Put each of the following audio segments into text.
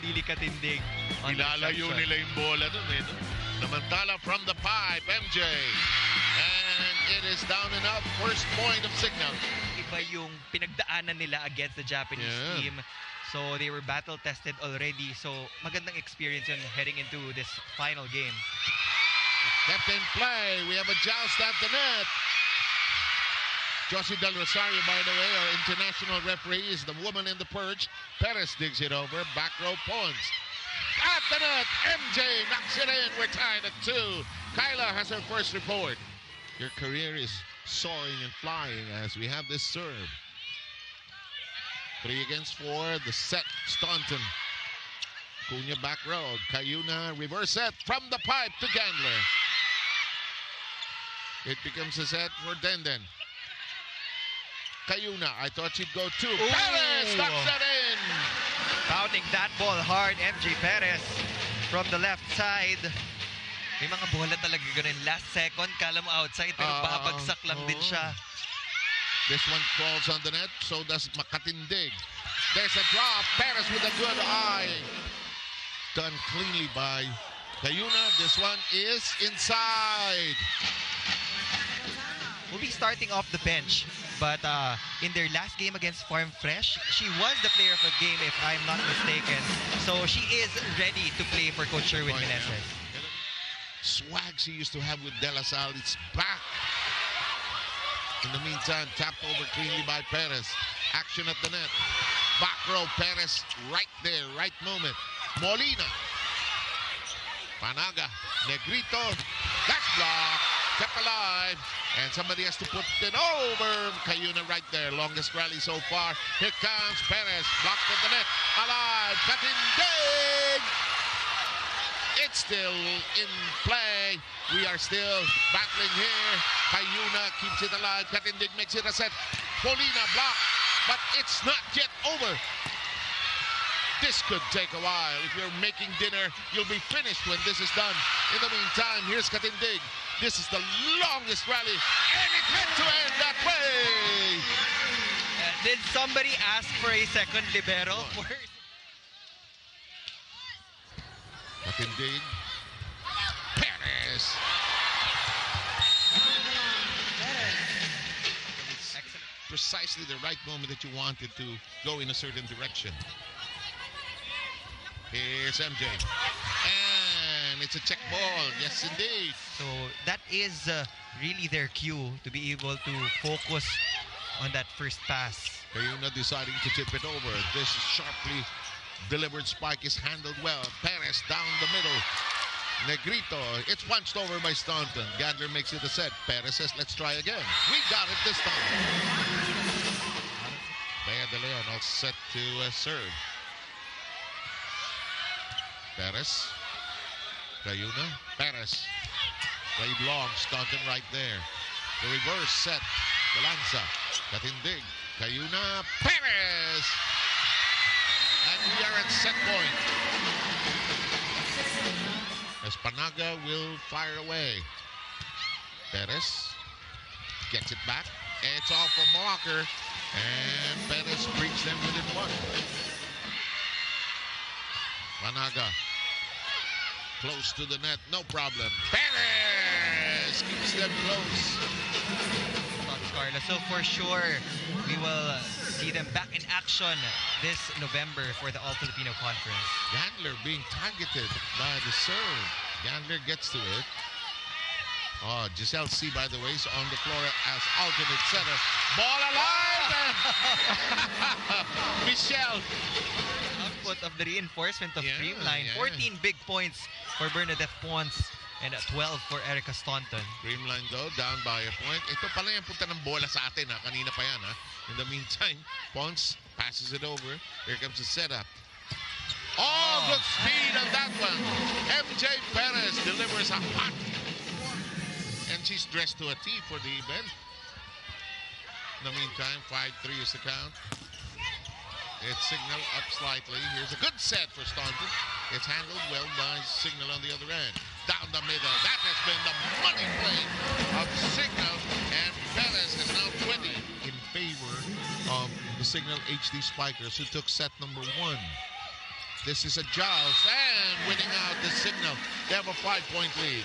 nananatili katindig. Ilalayo nila yung bola dun eh. Namantala from the pipe, MJ. And it is down and out. First point of Cignal. Iba yung pinagdaanan nila against the Japanese team. So they were battle-tested already. So magandang experience yun heading into this final game. Kept in play. We have a joust at the net. Josie Del Rosario, by the way, our international referee, is the woman in the perch. Perez digs it over. Back row points. At the net, MJ knocks it in. We're tied at 2. Kyla has her first report. Your career is soaring and flying as we have this serve. 3 against 4. The set, Staunton. Cunha back row. Cayuna reverse set from the pipe to Gandler. It becomes a set for Denden. Cayuna, I thought she'd go 2. Ooh. Perez knocks that in. Pounding that ball hard, MJ Perez from the left side. May mga bola talaga ganun. Last second, kala mo outside, pero babagsak lang din siya. This one falls on the net, so does Makatindig. There's a drop. Perez with a good eye. Done cleanly by Cayuna. This one is inside. Will be starting off the bench, but in their last game against Farm Fresh, she was the player of the game, if I'm not mistaken. So she is ready to play for Coach Sherwin Meneses. Swag she used to have with De La Salle, it's back. In the meantime, tapped over cleanly by Perez. Action at the net. Back row, Perez right there, right moment. Molina. Panaga. Negrito. That's blocked. Kept alive. And somebody has to put it over. Cayuna right there. Longest rally so far. Here comes Perez. Blocked at the net. Alive. Katindig. It's still in play. We are still battling here. Cayuna keeps it alive. Katindig makes it a set. Polina blocked. But it's not yet over. This could take a while. If you're making dinner, you'll be finished when this is done. In the meantime, here's Katindig. This is the longest rally, and it had to end that way. Did somebody ask for a second libero? Katindig. Perez. Excellent. Precisely the right moment that you wanted to go in a certain direction. Here's MJ. And it's a check ball. Yes, indeed. So that is really their cue to be able to focus on that first pass. Cayuna deciding to tip it over. This sharply delivered spike is handled well. Perez down the middle. Negrito. It's punched over by Staunton. Gandler makes it a set. Perez says, let's try again. We got it this time. Bea de Leon all set to serve. Perez. Cayuna. Perez. Played long. Staunton right there. The reverse set. Balanza. Katindig. Cayuna. Perez. And we are at set point. Espanaga will fire away. Perez gets it back. It's off for Mocker. And Perez brings them within 1. Panaga. Close to the net, no problem. Perez keeps them close. Carla. So for sure, we will see them back in action this November for the All-Filipino Conference. Gandler being targeted by the serve. Gandler gets to it. Oh, Giselle C, by the way, is on the floor as alternate setter. Ball alive! Michelle. Output of the reinforcement of Creamline. 14 big points for Bernadette Ponce and 12 for Erica Staunton. Creamline though, down by a point. Ito pala yung punta ng bola sa atin. Kanina pa yan. In the meantime, Ponce passes it over. Here comes the setup. Oh, good speed on that one. MJ Perez delivers a hot. And she's dressed to a T for the event. In the meantime, 5-3 is the count. It's Cignal up slightly. Here's a good set for Staunton. It's handled well by Cignal on the other end. Down the middle. That has been the money play of Cignal. And Perez is now 20 in favor of the Cignal HD Spikers, who took set number 1. This is a joust and winning out the Cignal. They have a 5-point lead.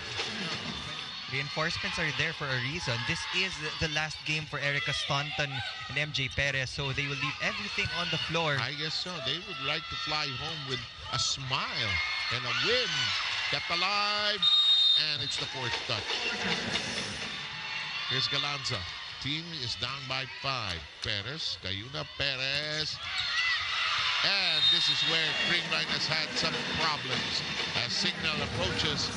Reinforcements are there for a reason. This is the last game for Erica Staunton and MJ Perez, so they will leave everything on the floor. I guess so. They would like to fly home with a smile and a win. Kept alive, and it's the fourth touch. Here's Galanza. Team is down by 5. Perez, Cayuna, Perez. And this is where Creamline has had some problems as Cignal approaches.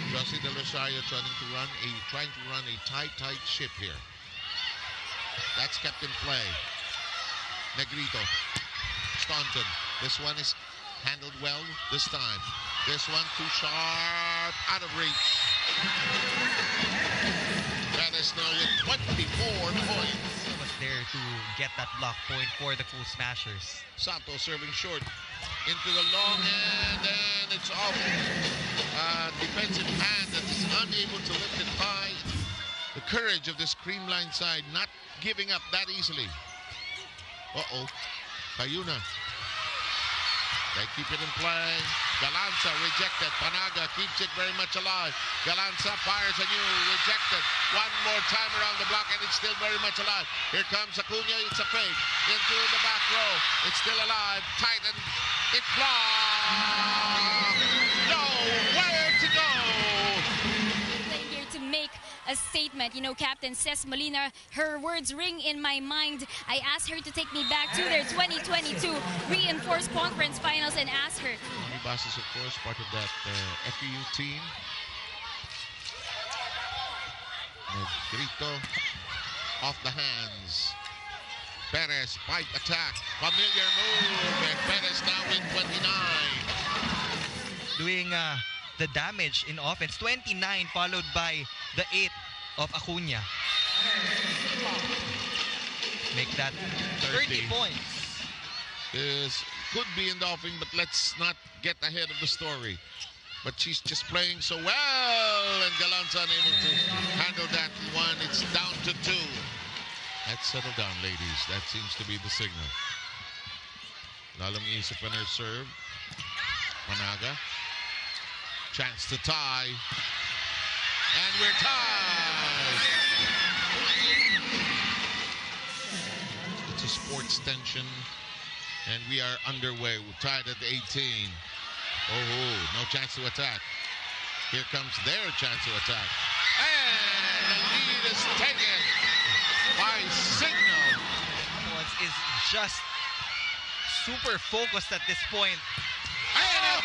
Josie De Rosario trying to run a tight ship here. That's kept in play. Negrito, Staunton. This one is handled well this time. This one too sharp, out of reach. That is now with 24 points. Was there to get that block point for the Cool Smashers. Sato serving short into the long hand, and it's off. Defensive hand that is unable to lift it high. The courage of this Creamline side, not giving up that easily. Cayuna. They keep it in play. Galanza rejected. Panaga keeps it very much alive. Galanza fires anew, rejected. One more time around the block, and it's still very much alive. Here comes Acuna. It's a fake into the back row. It's still alive. Tight, and it's blocked. Nowhere to go. Playing here to make a statement. You know, Captain Ces Molina, her words ring in my mind. I asked her to take me back to their 2022 Reinforced Conference Finals and asked her. Boss is, of course, part of that FEU team. Negrito off the hands. Perez, pipe attack. Familiar move, and Perez now in 29. Doing the damage in offense. 29 followed by the 8 of Acuna. Make that 30 points. Could be in the offing, but let's not get ahead of the story. But she's just playing so well, and Galanza unable to handle that one. It's down to 2. Let's settle down, ladies. That seems to be the signal. Lalong isip on her serve. Managa. Chance to tie. And we're tied. It's a sports tension. And we are underway. We're tied at 18. No chance to attack. Here comes their chance to attack. And the lead is taken by Cignal. Is just super focused at this point. And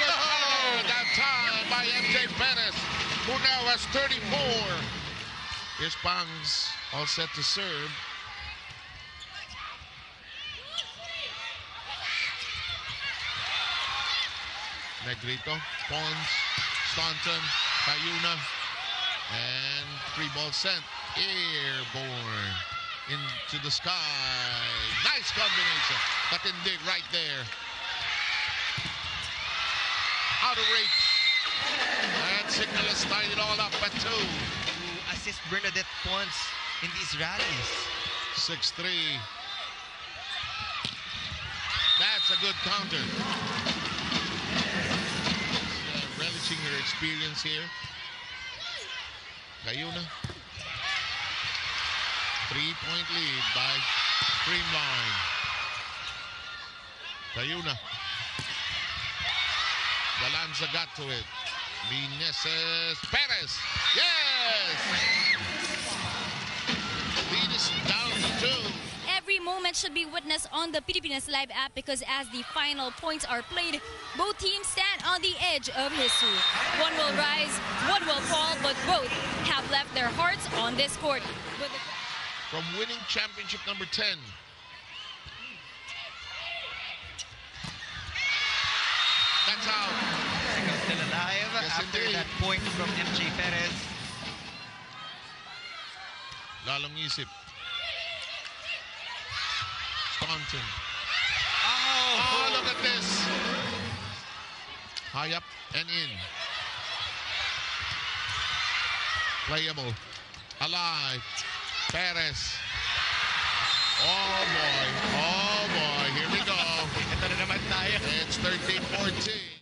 that time by MJ Perez, who now has 34. Here's Pangs, all set to serve. Negrito, Pons, Staunton, Cayuna, and 3 ball sent. Airborne into the sky. Nice combination. But indeed, right there. Out of reach. And Cignal has tied it all up at 2. To assist Bernadette Pons in these rallies. 6-3. That's a good counter. Relishing her experience here. Cayuna. 3-point lead by Creamline. Cayuna. Galanza got to it. Meneses. Perez. Yes! Lead is down to 2. Every moment should be witnessed on the Pilipinas Live app because as the final points are played, both teams stand on the edge of history. One will rise, one will fall, but both have left their hearts on this court. From winning championship number 10. That's out. Still alive after indeed. that point from MJ Perez. Lalong isip. Staunton. Oh, look at this. High up and in. Playable. Alive. Perez. Oh boy. Here we go. Ito na naman tayo. It's 13 14.